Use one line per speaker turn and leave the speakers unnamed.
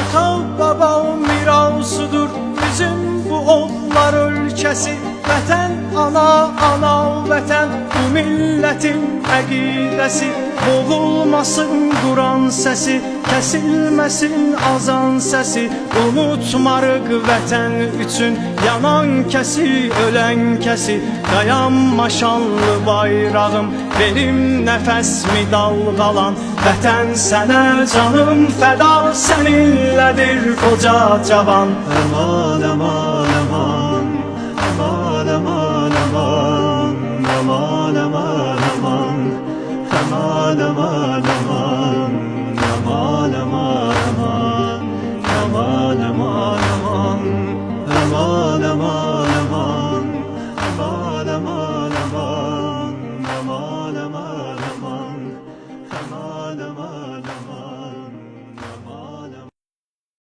ata baba mirasıdır bizim bu oğullar ölkəsi. Vətən ana, ana vətən bu milletin əqidəsi. Boğulmasın Quran səsi, kəsilməsin azan səsi. Unutmarıq vətən üçün yanan kəsi, ölən kəsi. Dayanma şanlı bayrağım, benim nəfəsmi dalğalan. Vətən sənə canım fəda, səninlədir qoca cavan. Əman, əman, əman.